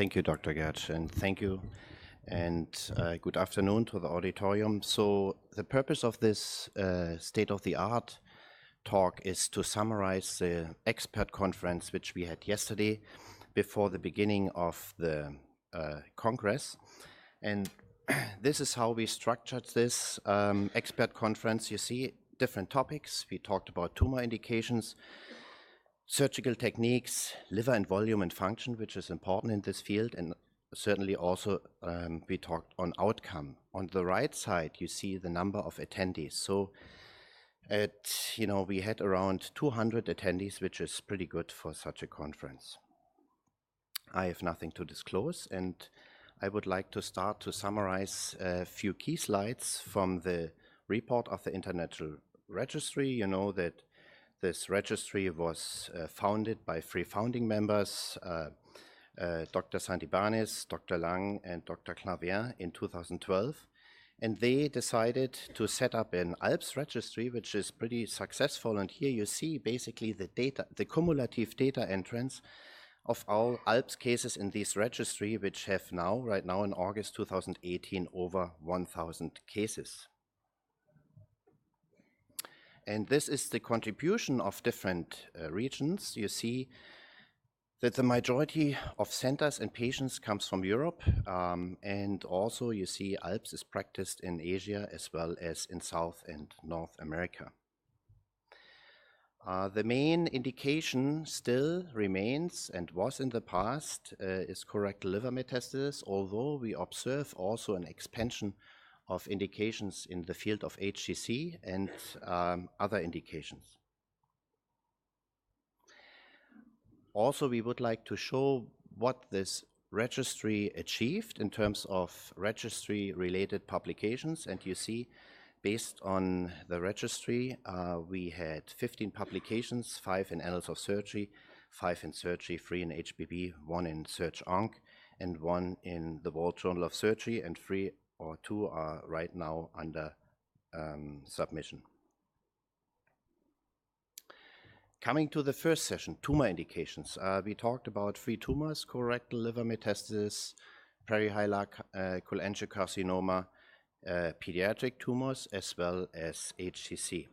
Thank you, Dr. Gertsch, and thank you, and good afternoon to the auditorium. So the purpose of this state-of-the-art talk is to summarize the expert conference which we had yesterday before the beginning of the Congress. And this is how we structured this expert conference. You see different topics. We talked about tumor indications, surgical techniques, liver and volume and function, which is important in this field, and certainly also we talked on outcome. On the right side, you see the number of attendees. So we had around 200 attendees, which is pretty good for such a conference. I have nothing to disclose, and I would like to start to summarize a few key slides from the report of the International Registry. You know that this registry was founded by 3 founding members, Dr. Santibanes, Dr. Lang, and Dr. Clavier in 2012. And they decided to set up an ALPPS registry, which is pretty successful. And here you see basically the data, the cumulative data entrance of all ALPPS cases in this registry, which have now, right now in August 2018, over 1,000 cases. And this is the contribution of different regions. You see that the majority of centers and patients comes from Europe, and also you see ALPPS is practiced in Asia as well as in South and North America. The main indication still remains and was in the past is colorectal liver metastasis, although we observe also an expansion of indications in the field of HCC and other indications. Also, we would like to show what this registry achieved in terms of registry-related publications. And you see, based on the registry, we had 15 publications, 5 in Annals of Surgery, 5 in Surgery, 3 in HBB, 1 in Surg Onc, and 1 in the World Journal of Surgery, and 3 or 2 are right now under submission. Coming to the first session, tumor indications. We talked about 3 tumors: colorectal liver metastasis, perihilar cholangiocarcinoma, pediatric tumors, as well as HCC.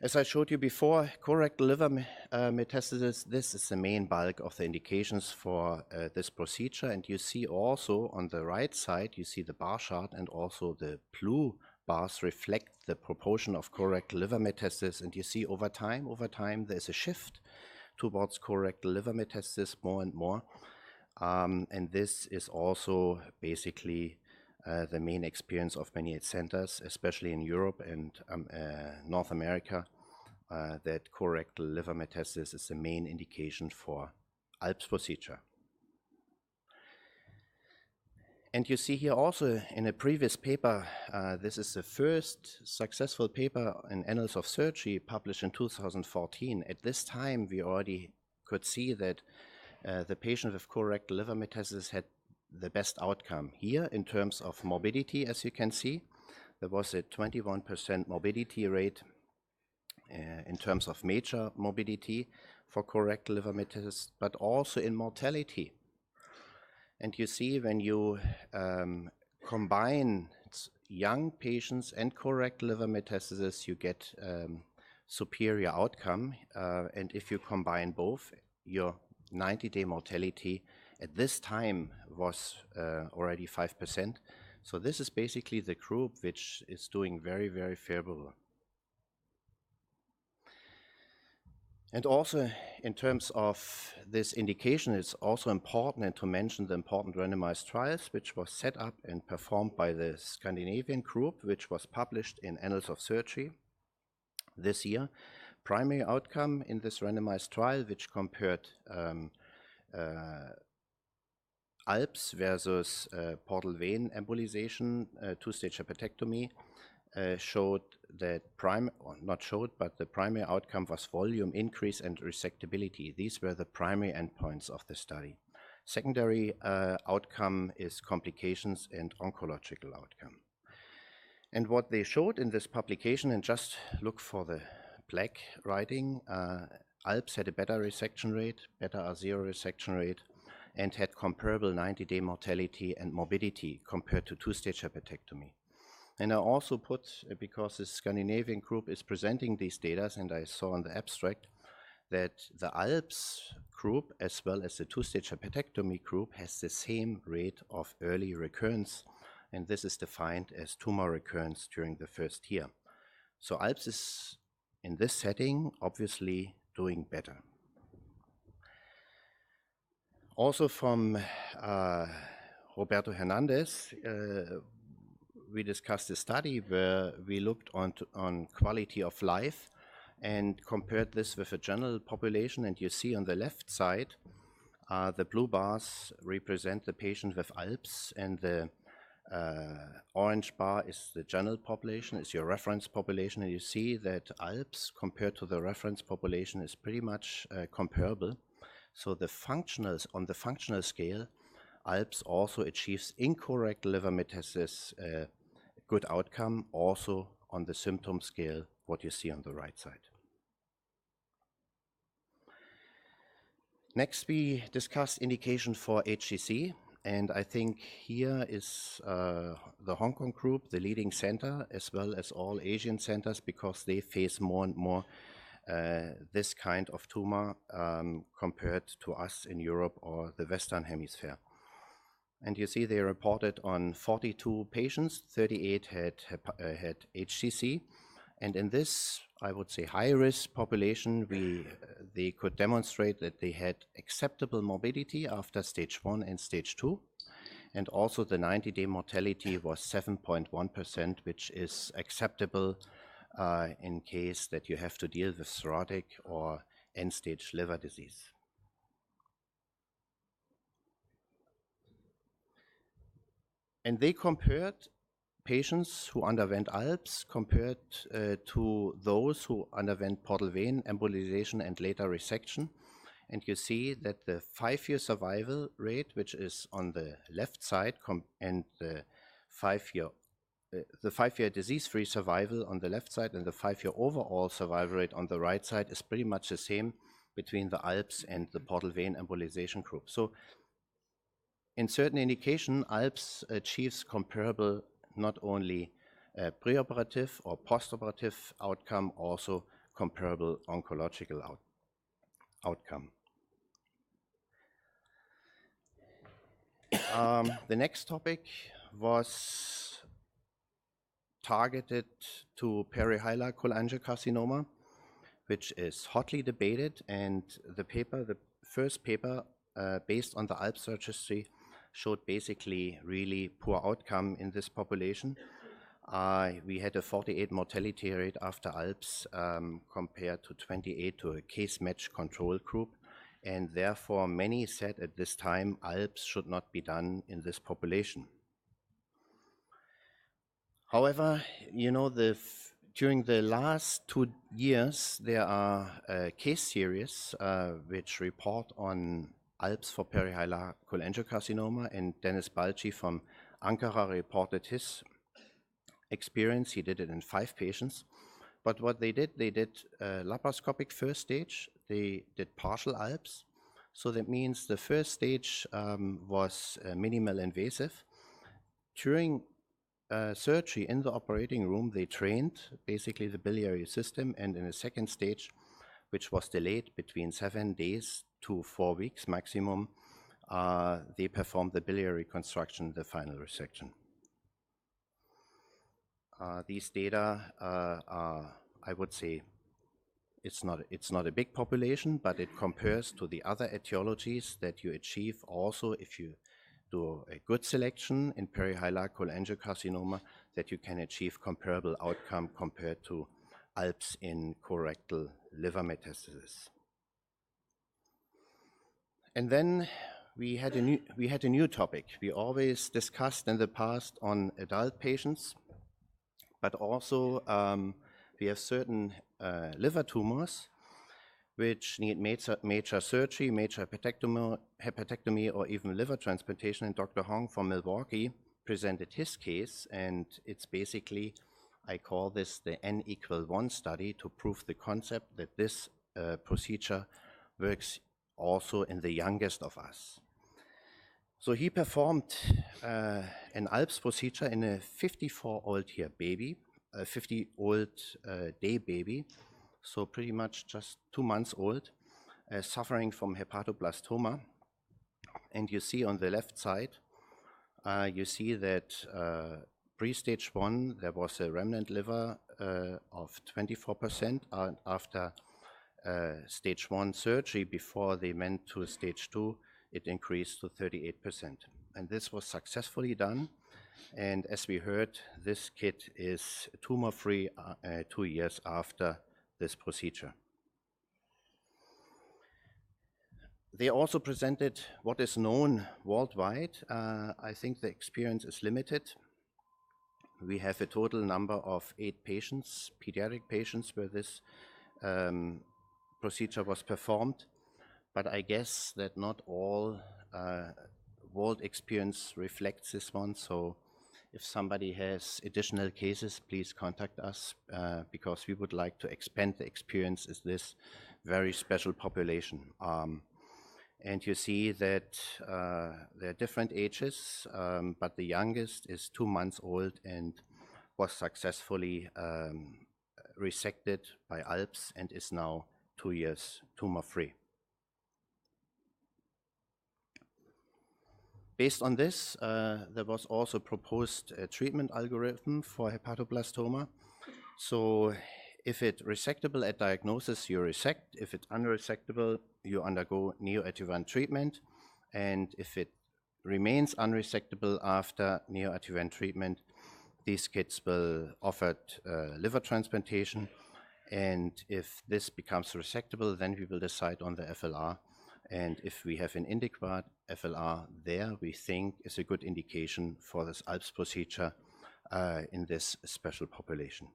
As I showed you before, colorectal liver metastasis, this is the main bulk of the indications for this procedure. And you see also on the right side, you see the bar chart, and also the blue bars reflect the proportion of colorectal liver metastasis. And you see over time, there's a shift towards colorectal liver metastasis more and more. And this is also basically the main experience of many centers, especially in Europe and North America, that colorectal liver metastasis is the main indication for ALPPS procedure. And you see here also in a previous paper, this is the first successful paper in Annals of Surgery published in 2014. At this time, we already could see that the patient with colorectal liver metastasis had the best outcome. Here, in terms of morbidity, as you can see, there was a 21% morbidity rate in terms of major morbidity for colorectal liver metastasis, but also in mortality. And you see when you combine young patients and colorectal liver metastasis, you get superior outcome. And if you combine both, your 90-day mortality at this time was already 5%. So this is basically the group which is doing very, very favorable. And also in terms of this indication, it's also important to mention the important randomized trials, which was set up and performed by the Scandinavian group, which was published in Annals of Surgery this year. Primary outcome in this randomized trial, which compared ALPPS versus portal vein embolization, 2-stage hepatectomy, showed that the primary outcome was volume increase and resectability. These were the primary endpoints of the study. Secondary outcome is complications and oncological outcome. And what they showed in this publication, and just look for the black writing, ALPPS had a better resection rate, better R0 resection rate, and had comparable 90-day mortality and morbidity compared to two-stage hepatectomy. And I also put, because the Scandinavian group is presenting these data, and I saw in the abstract that the ALPPS group as well as the two-stage hepatectomy group has the same rate of early recurrence, and this is defined as tumor recurrence during the first year. So ALPPS is, in this setting, obviously doing better. Also from Roberto Hernandez, we discussed a study where we looked on quality of life and compared this with a general population, and you see on the left side, the blue bars represent the patient with ALPPS, and the orange bar is the general population, is your reference population, and you see that ALPPS compared to the reference population is pretty much comparable. So the functionals, on the functional scale, ALPPS also achieves incorrect liver metastasis good outcome, also on the symptom scale, what you see on the right side. Next, we discussed indication for HCC, and I think here is the Hong Kong group, the leading center, as well as all Asian centers, because they face more and more this kind of tumor compared to us in Europe or the Western Hemisphere. And you see they reported on 42 patients, 38 had HCC. And in this, I would say, high-risk population, they could demonstrate that they had acceptable morbidity after stage 1 and stage 2. And also the 90-day mortality was 7.1%, which is acceptable in case that you have to deal with cirrhotic or end-stage liver disease. And they compared patients who underwent ALPPS compared to those who underwent portal vein embolization and later resection. And you see that the 5-year survival rate, which is on the left side, and the 5-year disease-free survival on the left side and the 5-year overall survival rate on the right side is pretty much the same between the ALPPS and the portal vein embolization group. So in certain indication, ALPPS achieves comparable not only preoperative or postoperative outcome, also comparable oncological outcome. The next topic was targeted to perihilar cholangiocarcinoma, which is hotly debated, and the first paper based on the ALPPS registry showed basically really poor outcome in this population. We had a 48 mortality rate after ALPPS compared to 28 to a case-match control group, and therefore many said at this time ALPPS should not be done in this population. However, you know, during the last 2 years, there are case series which report on ALPPS for perihilar cholangiocarcinoma, and Dennis Balci from Ankara reported his experience. He did it in 5 patients. But what they did laparoscopic first stage. They did partial ALPPS. So that means the first stage was minimal invasive. During surgery in the operating room, they trained basically the biliary system, and in a second stage, which was delayed between 7 days to 4 weeks maximum, they performed the biliary reconstruction, the final resection. These data are, I would say, it's not a big population, but it compares to the other etiologies that you achieve also if you do a good selection in perihilar cholangiocarcinoma, that you can achieve comparable outcome compared to ALPPS in colorectal liver metastasis. And then we had a new topic. We always discussed in the past on adult patients, but also we have certain liver tumors which need major surgery, major hepatectomy, or even liver transplantation. And Dr. Hong from Milwaukee presented his case, and it's basically, I call this the N=1 study to prove the concept that this procedure works also in the youngest of us. So he performed an ALPPS procedure in a 54-old-year baby, a 50-old-day baby, so pretty much just 2 months old, suffering from hepatoblastoma. And you see on the left side, you see that pre-stage 1, there was a remnant liver of 24%, and after stage 1 surgery, before they went to stage 2, it increased to 38%. And this was successfully done. And as we heard, this kid is tumor-free 2 years after this procedure. They also presented what is known worldwide. I think the experience is limited. We have a total number of 8 patients, pediatric patients, where this procedure was performed. But I guess that not all world experience reflects this one. So if somebody has additional cases, please contact us because we would like to expand the experience in this very special population. And you see that they're different ages, but the youngest is 2 months old and was successfully resected by ALPPS and is now 2 years tumor-free. Based on this, there was also proposed a treatment algorithm for hepatoblastoma. So if it's resectable at diagnosis, you resect. If it's unresectable, you undergo neoadjuvant treatment. And if it remains unresectable after neoadjuvant treatment, these kids will offered liver transplantation. And if this becomes resectable, then we will decide on the FLR. And if we have an inadequate FLR there, we think is a good indication for this ALPPS procedure in this special population.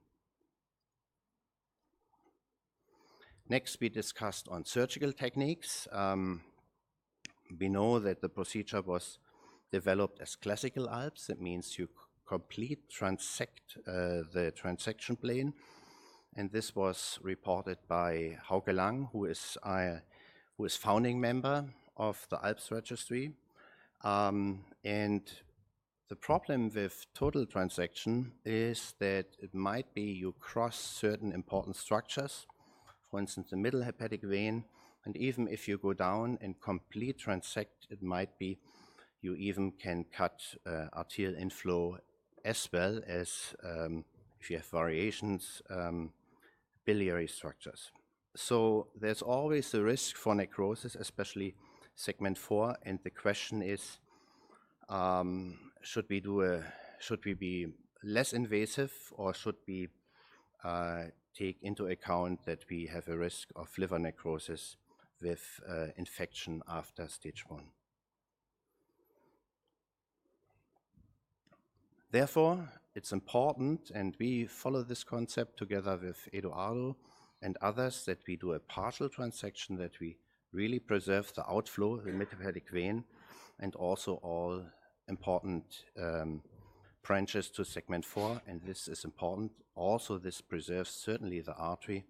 Next, we discussed on surgical techniques. We know that the procedure was developed as classical ALPPS. It means you complete transect the transection plane. And this was reported by Hauke Lang, who is founding member of the ALPPS registry. And the problem with total transection is that it might be you cross certain important structures, for instance, the middle hepatic vein, and even if you go down and complete transect, it might be you even can cut arterial inflow as well as, if you have variations, biliary structures. So there's always a risk for necrosis, especially segment 4, and the question is, should we be less invasive, or should we take into account that we have a risk of liver necrosis with infection after stage 1? Therefore, it's important, and we follow this concept together with Eduardo and others, that we do a partial transection, that we really preserve the outflow, the mid-hepatic vein, and also all important branches to segment 4, and this is important. Also, this preserves certainly the artery,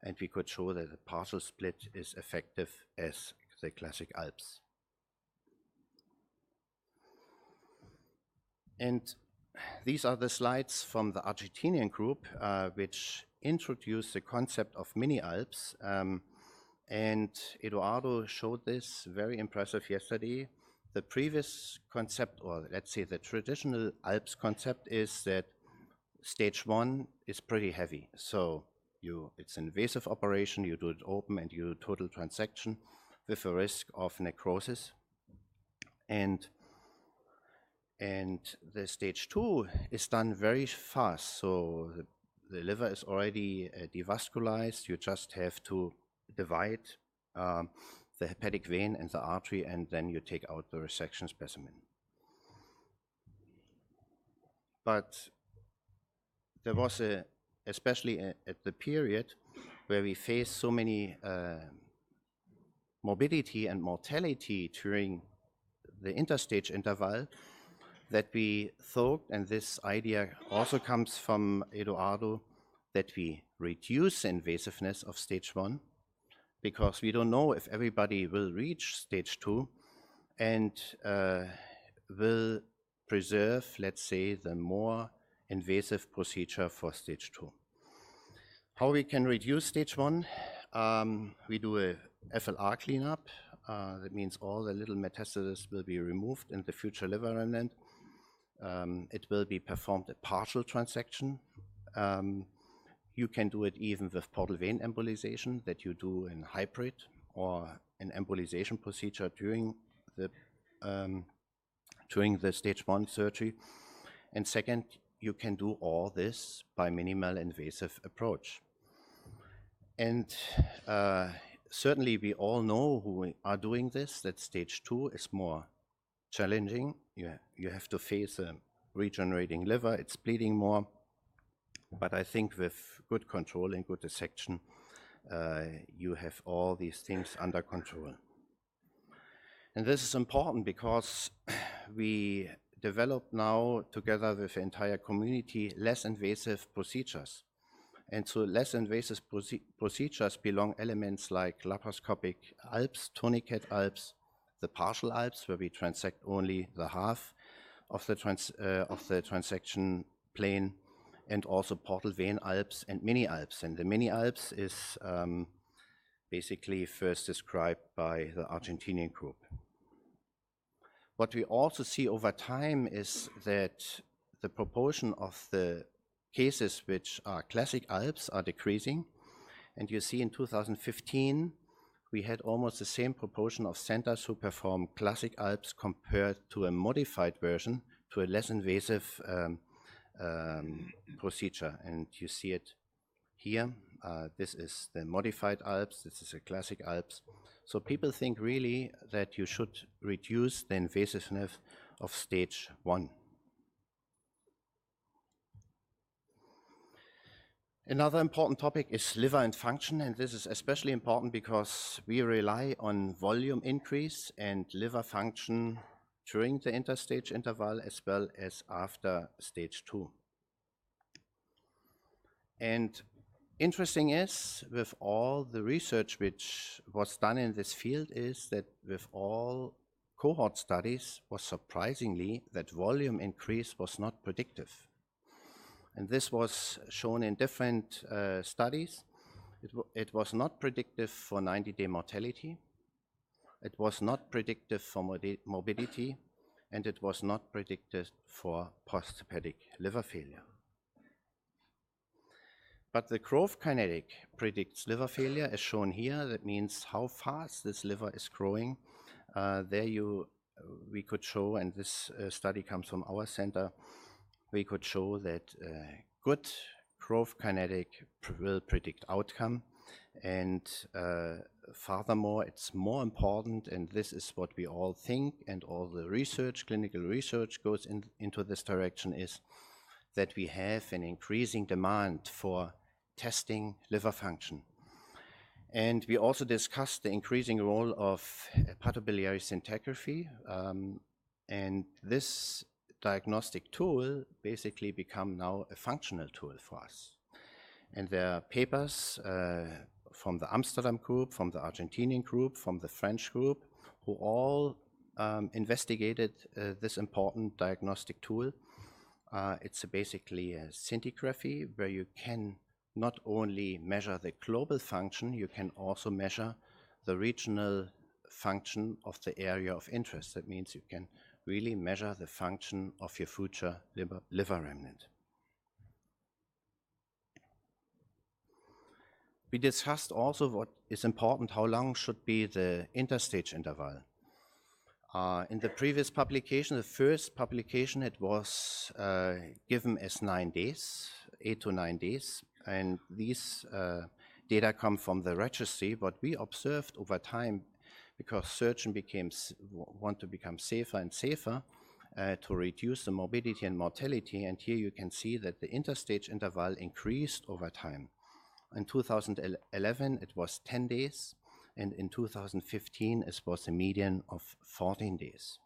and we could show that a partial split is effective as the classic ALPPS. And these are the slides from the Argentinian group, which introduced the concept of mini ALPPS. And Eduardo showed this very impressive yesterday. The previous concept, or let's say the traditional ALPPS concept, is that stage 1 is pretty heavy. So it's an invasive operation, you do it open and you do total transection with a risk of necrosis. And the stage 2 is done very fast. So the liver is already devascularized. You just have to divide the hepatic vein and the artery, and then you take out the resection specimen. But there was especially at the period where we faced so many morbidity and mortality during the interstage interval, that we thought, and this idea also comes from Eduardo, that we reduce the invasiveness of stage 1, because we don't know if everybody will reach stage 2. And will preserve, let's say, the more invasive procedure for stage 2. How we can reduce stage 1? We do a FLR cleanup. That means all the little metastases will be removed in the future liver remnant. It will be performed a partial transection. You can do it even with portal vein embolization that you do in hybrid, or an embolization procedure during the stage 1 surgery. And second, you can do all this by minimal invasive approach. And certainly we all know who are doing this, that stage 2 is more challenging. You have to face a regenerating liver, it's bleeding more. But I think with good control and good dissection, you have all these things under control. And this is important because we develop now, together with the entire community, less invasive procedures. And to less invasive procedures belong elements like laparoscopic ALPPS, tourniquet ALPPS, the partial ALPPS, where we transect only the half of the transection plane, and also portal vein ALPPS and mini ALPPS. And the mini ALPPS is basically first described by the Argentinian group. What we also see over time is that the proportion of the cases which are classic ALPPS are decreasing. And you see in 2015, we had almost the same proportion of centers who perform classic ALPPS compared to a modified version, to a less invasive procedure. And you see it here. This is the modified ALPPS, this is a classic ALPPS. So people think really that you should reduce the invasiveness of stage 1. Another important topic is liver and function, and this is especially important because we rely on volume increase and liver function during the interstage interval as well as after stage 2. And interesting is, with all the research which was done in this field, is that with all cohort studies was surprisingly that volume increase was not predictive. And this was shown in different studies. It was not predictive for 90-day mortality. It was not predictive for morbidity, and it was not predictive for post-hepatic liver failure. But the growth kinetic predicts liver failure, as shown here. That means how fast this liver is growing. We could show, and this study comes from our center, we could show that good growth kinetic will predict outcome. And furthermore, it's more important, and this is what we all think, and all the research, clinical research goes into this direction, is that we have an increasing demand for testing liver function. And we also discussed the increasing role of hepatobiliary scintigraphy, and this diagnostic tool basically become now a functional tool for us. And there are papers from the Amsterdam group, from the Argentinian group, from the French group, who all investigated this important diagnostic tool. It's basically a scintigraphy where you can not only measure the global function, you can also measure the regional function of the area of interest. That means you can really measure the function of your future liver remnant. We discussed also what is important, how long should be the interstage interval. In the previous publication, the first publication, it was given as 9 days, 8 to 9 days. And these data come from the registry. What we observed over time, because surgeons want to become safer and safer to reduce the morbidity and mortality. And here you can see that the interstage interval increased over time. In 2011, it was 10 days. And in 2015, it was a median of 14 days.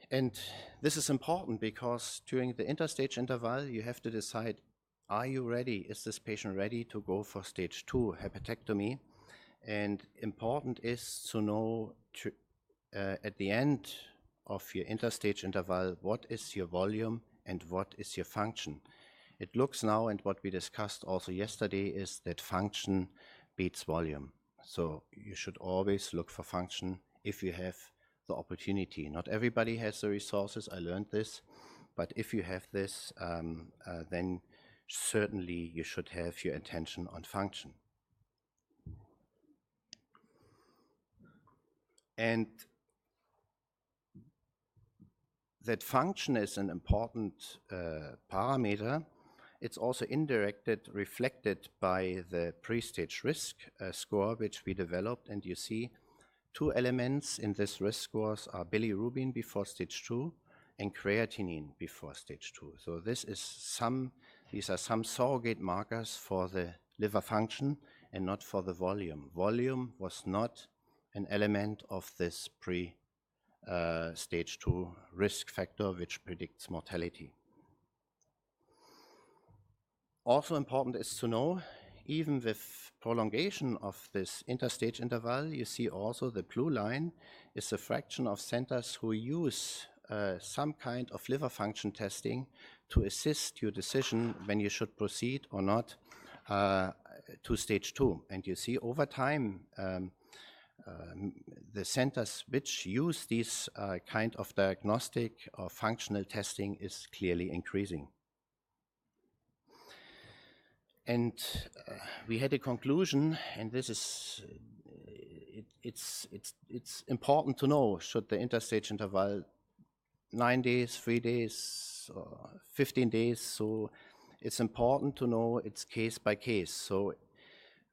And this is important because during the interstage interval, you have to decide, are you ready? Is this patient ready to go for stage 2 hepatectomy? And important is to know at the end of your interstage interval, what is your volume and what is your function. It looks now, and what we discussed also yesterday, is that function beats volume. So you should always look for function if you have the opportunity. Not everybody has the resources, I learned this, but if you have this, then certainly you should have your attention on function. And that function is an important parameter. It's also reflected by the pre-stage risk score which we developed, and you see two elements in this risk scores are bilirubin before stage 2 and creatinine before stage 2. So these are some surrogate markers for the liver function and not for the volume. Volume was not an element of this stage 2 risk factor which predicts mortality. Also important is to know, even with prolongation of this interstage interval, you see also the blue line is the fraction of centers who use some kind of liver function testing to assist your decision when you should proceed or not to stage 2. And you see over time the centers which use these kind of diagnostic or functional testing is clearly increasing. And we had a conclusion, and this is it's important to know, should the interstage interval 9 days, 3 days, or 15 days. So it's important to know it's case by case. So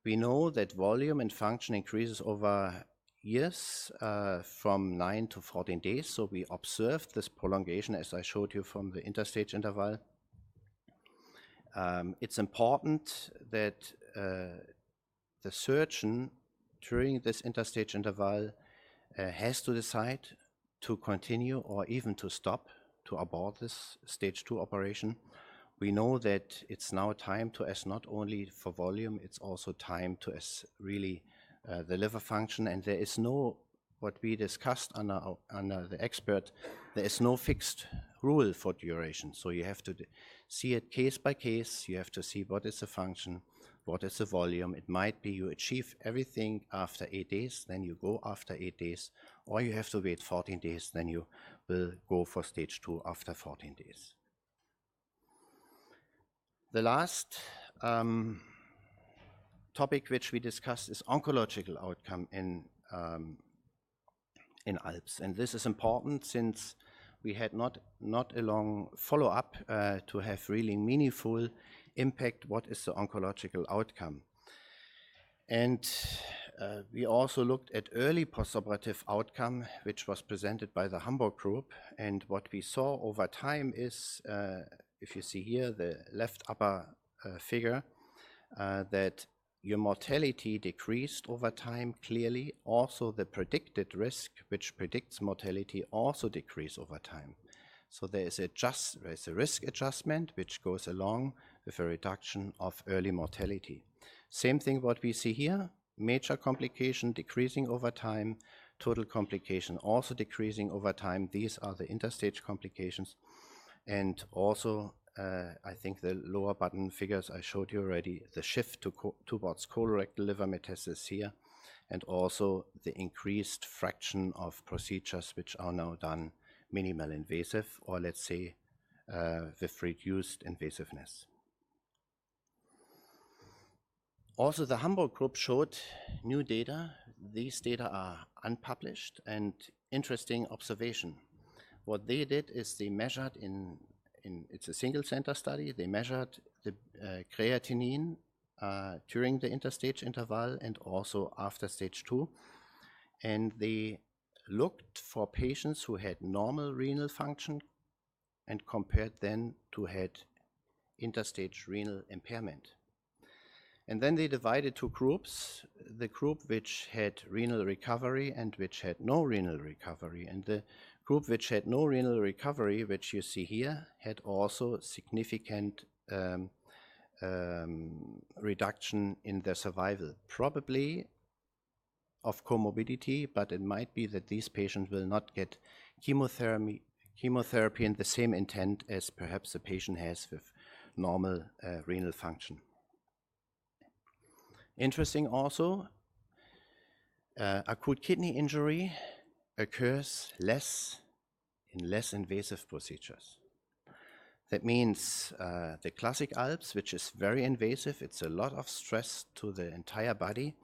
we know that volume and function increases over years from 9 to 14 days. So we observed this prolongation, as I showed you, from the interstage interval. It's important that the surgeon during this interstage interval has to decide to continue or even to stop, to abort this stage 2 operation. We know that it's now time to assess not only for volume, it's also time to assess really the liver function. And there is no, what we discussed under the expert, there is no fixed rule for duration. So you have to see it case by case. You have to see what is the function, what is the volume. It might be you achieve everything after 8 days, then you go after 8 days, or you have to wait 14 days, then you will go for stage 2 after 14 days. The last topic which we discussed is oncological outcome in ALPPS. And this is important since we had not a long follow-up to have really meaningful impact. What is the oncological outcome? And we also looked at early postoperative outcome, which was presented by the Hamburg group. And what we saw over time is, if you see here, the left upper figure, that your mortality decreased over time clearly. Also the predicted risk, which predicts mortality, also decreased over time. So there is a risk adjustment which goes along with a reduction of early mortality. Same thing what we see here, major complication decreasing over time, total complication also decreasing over time. These are the interstage complications. And also I think the lower button figures I showed you already, the shift towards colorectal liver metastasis here, and also the increased fraction of procedures which are now done minimal invasive, or let's say with reduced invasiveness. Also, the Hamburg group showed new data. These data are unpublished and interesting observation. What they did is they measured it's a single center study. They measured the creatinine during the interstage interval and also after stage 2. And they looked for patients who had normal renal function and compared then to had interstage renal impairment. And then they divided two groups, the group which had renal recovery and which had no renal recovery. And the group which had no renal recovery, which you see here, had also significant reduction in their survival. Probably of comorbidity, but it might be that these patients will not get chemotherapy in the same intent as perhaps the patient has with normal renal function. Interesting also, acute kidney injury occurs in less invasive procedures. That means the classic ALPPS, which is very invasive, it's a lot of stress to the entire body.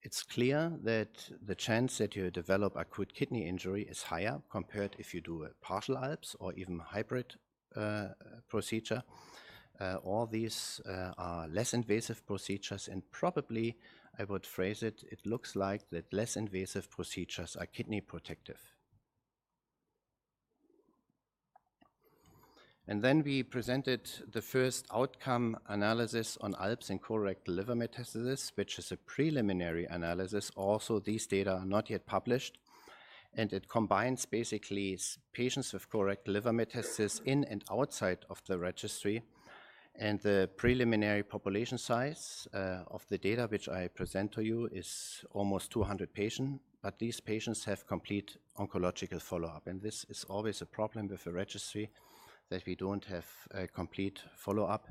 It's clear that the chance that you develop acute kidney injury is higher compared if you do a partial ALPPS or even hybrid procedure. All these are less invasive procedures, and probably, I would phrase it, it looks like that less invasive procedures are kidney protective. And then we presented the first outcome analysis on ALPPS in colorectal liver metastasis, which is a preliminary analysis. Also, these data are not yet published, and it combines basically patients with colorectal liver metastasis in and outside of the registry. And the preliminary population size of the data which I present to you is almost 200 patients, but these patients have complete oncological follow-up. And this is always a problem with a registry, that we don't have a complete follow-up.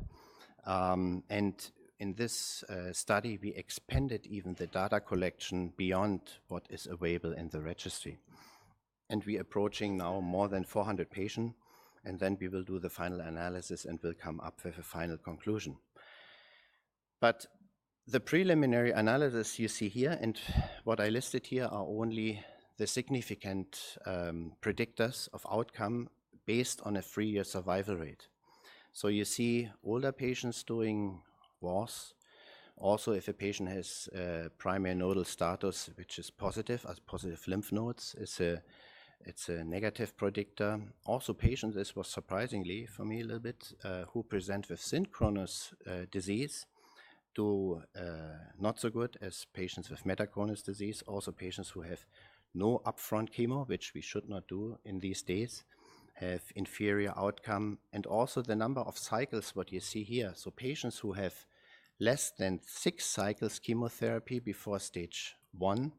And in this study, we expanded even the data collection beyond what is available in the registry. And we're approaching now more than 400 patients, and then we will do the final analysis and will come up with a final conclusion. But the preliminary analysis you see here, and what I listed here are only the significant predictors of outcome based on a 3-year survival rate. So you see older patients doing worse. Also, if a patient has primary nodal status, which is positive, as positive lymph nodes, it's a negative predictor. Also, patients, this was surprisingly for me a little bit, who present with synchronous disease do not so good as patients with metachronous disease. Also, patients who have no upfront chemo, which we should not do in these days, have inferior outcome, and also the number of cycles, what you see here. So patients who have less than 6 cycles chemotherapy before stage 1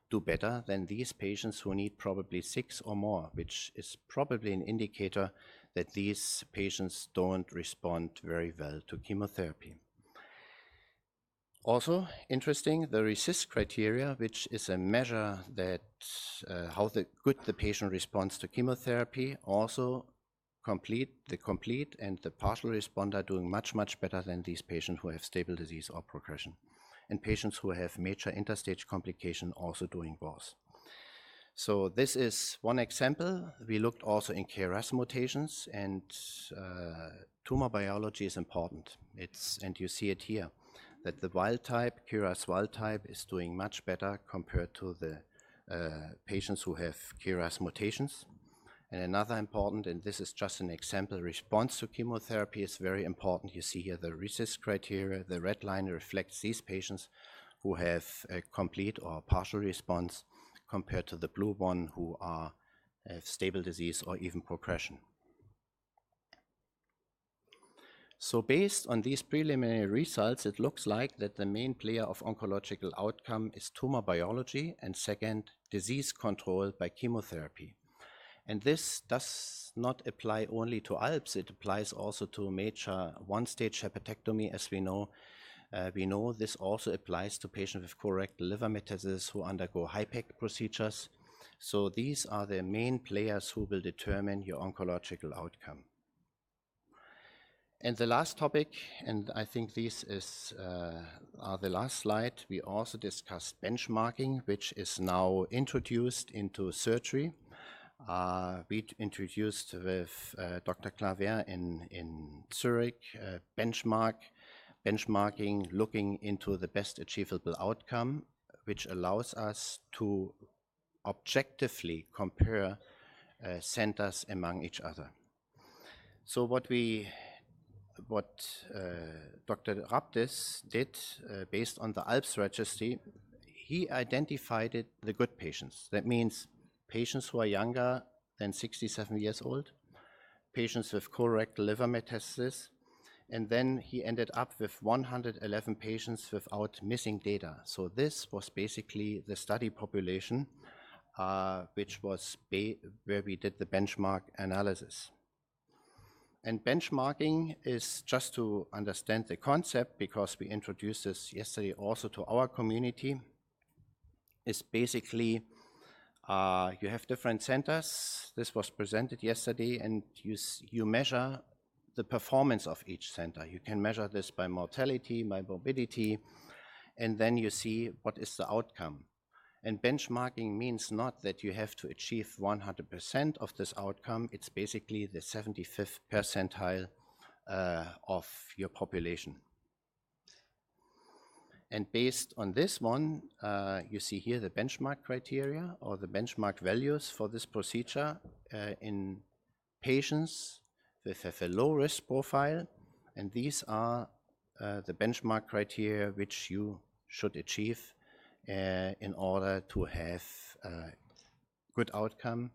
do better than these patients who need probably 6 or more, which is probably an indicator that these patients don't respond very well to chemotherapy. Also interesting, the RECIST criteria, which is a measure that how good the patient responds to chemotherapy, also the complete and the partial responder doing much, much better than these patients who have stable disease or progression. And patients who have major interstage complication also doing worse. So this is one example. We looked also in KRAS mutations, and tumor biology is important. And you see it here, that the wild type, KRAS wild type, is doing much better compared to the patients who have KRAS mutations. And another important, and this is just an example, response to chemotherapy is very important. You see here the RECIST criteria. The red line reflects these patients who have a complete or partial response compared to the blue one who have stable disease or even progression. So based on these preliminary results, it looks like that the main player of oncological outcome is tumor biology, and second, disease control by chemotherapy. And this does not apply only to ALPPS, it applies also to major one-stage hepatectomy, as we know. We know this also applies to patients with colorectal liver metastasis who undergo HIPEC procedures. So these are the main players who will determine your oncological outcome. And the last topic, and I think these are the last slide, we also discussed benchmarking, which is now introduced into surgery. We introduced with Dr. Claver in Zurich benchmarking, looking into the best achievable outcome, which allows us to objectively compare centers among each other. So what Dr. Raptis did based on the ALPPS registry, he identified the good patients. That means patients who are younger than 67 years old, patients with colorectal liver metastasis, And then he ended up with 111 patients without missing data. So this was basically the study population, which was where we did the benchmark analysis. And benchmarking is, just to understand the concept, because we introduced this yesterday also to our community, is basically you have different centers. This was presented yesterday, and you measure the performance of each center. You can measure this by mortality, by morbidity, and then you see what is the outcome. And benchmarking means not that you have to achieve 100% of this outcome. It's basically the 75th percentile of your population. And based on this one, you see here the benchmark criteria or the benchmark values for this procedure in patients with a low risk profile. And these are the benchmark criteria which you should achieve in order to have a good outcome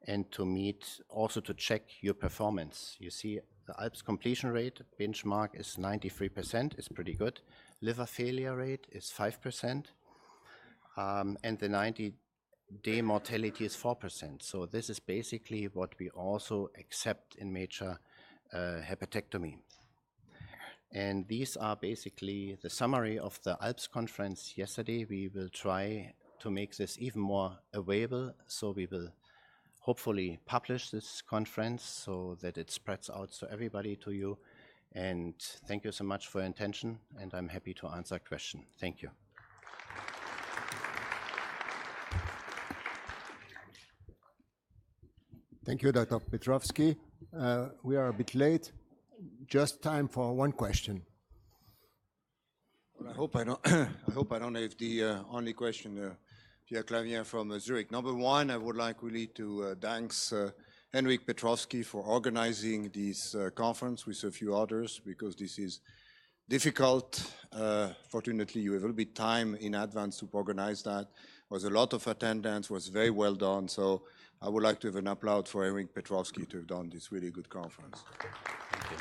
and to meet, also to check your performance. You see the ALPPS completion rate benchmark is 93%, it's pretty good. Liver failure rate is 5%, and the 90-day mortality is 4%. So this is basically what we also accept in major hepatectomy. And these are basically the summary of the ALPPS conference yesterday. We will try to make this even more available, so we will hopefully publish this conference so that it spreads out to everybody, to you. And thank you so much for your attention, and I'm happy to answer questions. Thank you. Thank you, Dr. Petrowsky. We are a bit late. Just time for one question. Well, I hope I don't have the only question, Pierre Clavier from Zurich. Number one, I would like really to thank Henrik Petrowsky for organizing this conference with a few others, because this is difficult. Fortunately, you have a little bit time in advance to organize that. Was a lot of attendance, was very well done. So I would like to have an applause for Henrik Petrowsky to have done this really good conference. Thank you.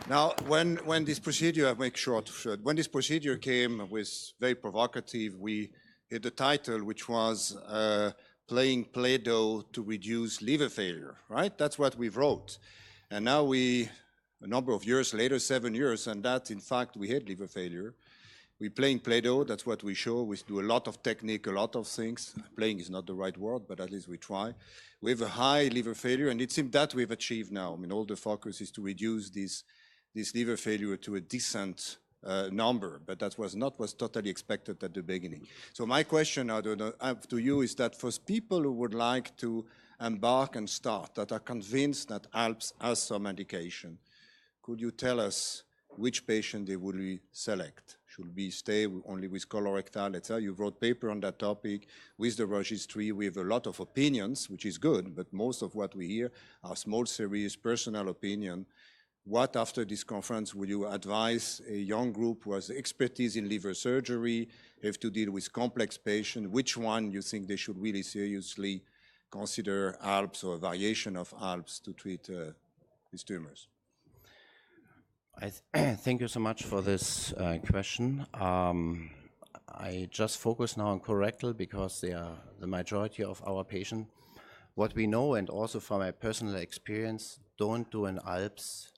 Now, when this procedure, I make short, when this procedure came, was very provocative. We had the title, which was playing Play-Doh to reduce liver failure, right? That's what we wrote. And now a number of years later, 7 years, and that, in fact, we had liver failure. We're playing Play-Doh, that's what we show. We do a lot of technique, a lot of things. Playing is not the right word, but at least we try. We have a high liver failure, and it seems that we've achieved now. I mean, all the focus is to reduce this liver failure to a decent number, but that was not what's totally expected at the beginning. So my question to you is that for people who would like to embark and start, that are convinced that ALPPS has some indication, could you tell us which patient they would select? Should we stay only with colorectal, etc.? You wrote paper on that topic with the registry. We have a lot of opinions, which is good, but most of what we hear are small series, personal opinion. What, after this conference, would you advise a young group who has expertise in liver surgery, have to deal with complex patients? Which one you think they should really seriously consider ALPPS or a variation of ALPPS to treat these tumors? Thank you so much for this question. I just focus now on colorectal because they are the majority of our patients. What we know, and also from my personal experience, don't do an ALPPS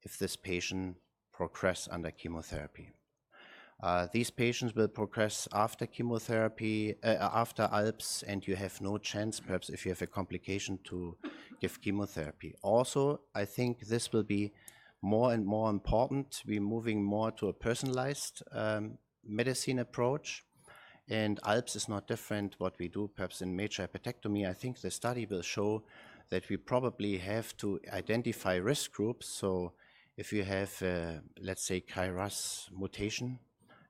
if this patient progress under chemotherapy. These patients will progress after chemotherapy, after ALPPS, and you have no chance, perhaps if you have a complication, to give chemotherapy. Also, I think this will be more and more important. We're moving more to a personalized medicine approach, and ALPPS is not different what we do perhaps in major hepatectomy. I think the study will show that we probably have to identify risk groups. So if you have, let's say, KRAS mutation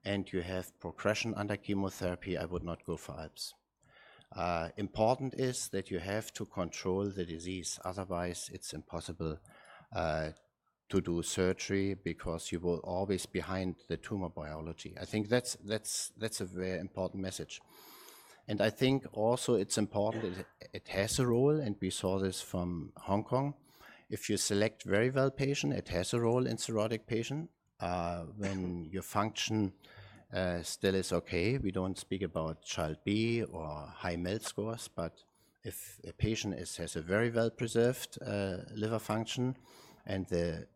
and you have progression under chemotherapy, I would not go for ALPPS. Important is that you have to control the disease. Otherwise, it's impossible to do surgery because you will always behind the tumor biology. I think that's a very important message. And I think also it's important, it has a role, and we saw this from Hong Kong. If you select very well patient, it has a role in cirrhotic patient. When your function still is okay, we don't speak about child B or high MELD scores, but if a patient has a very well preserved liver function and the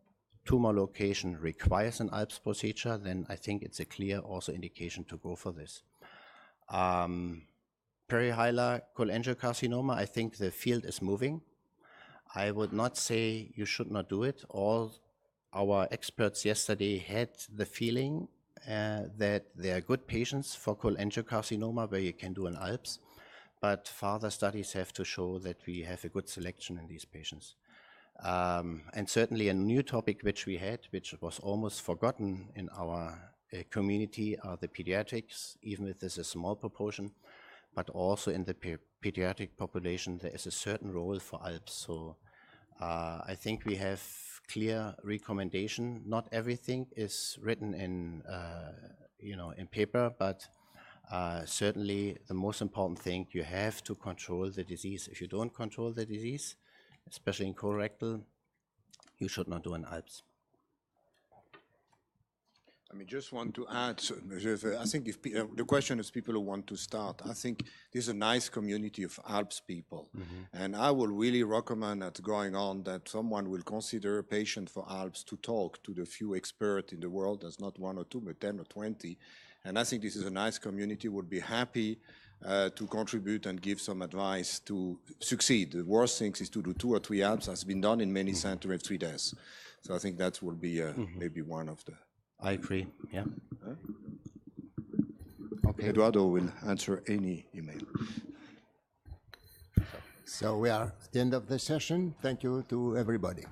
tumor location requires an ALPPS procedure, then I think it's a clear also indication to go for this. Perihilar cholangiocarcinoma, I think the field is moving. I would not say you should not do it. All our experts yesterday had the feeling that there are good patients for cholangiocarcinoma where you can do an ALPPS, but further studies have to show that we have a good selection in these patients. And certainly a new topic which we had, which was almost forgotten in our community, are the pediatrics, even if this is a small proportion, but also in the pediatric population, there is a certain role for ALPPS. So I think we have clear recommendation. Not everything is written in, in paper, but certainly the most important thing, you have to control the disease. If you don't control the disease, especially in colorectal, you should not do an ALPPS. I mean, just want to add, I think if the question is people who want to start, I think there's a nice community of ALPPS people. And I will really recommend that going on that someone will consider a patient for ALPPS to talk to the few experts in the world. There's not 1 or 2, but 10 or 20. And I think this is a nice community, would be happy to contribute and give some advice to succeed. The worst thing is to do 2 or 3 ALPPS, has been done in many centers in 3 days. So I think that will be maybe one of the... I agree, yeah. Okay. Eduardo will answer any email. So we are at the end of the session. Thank you to everybody.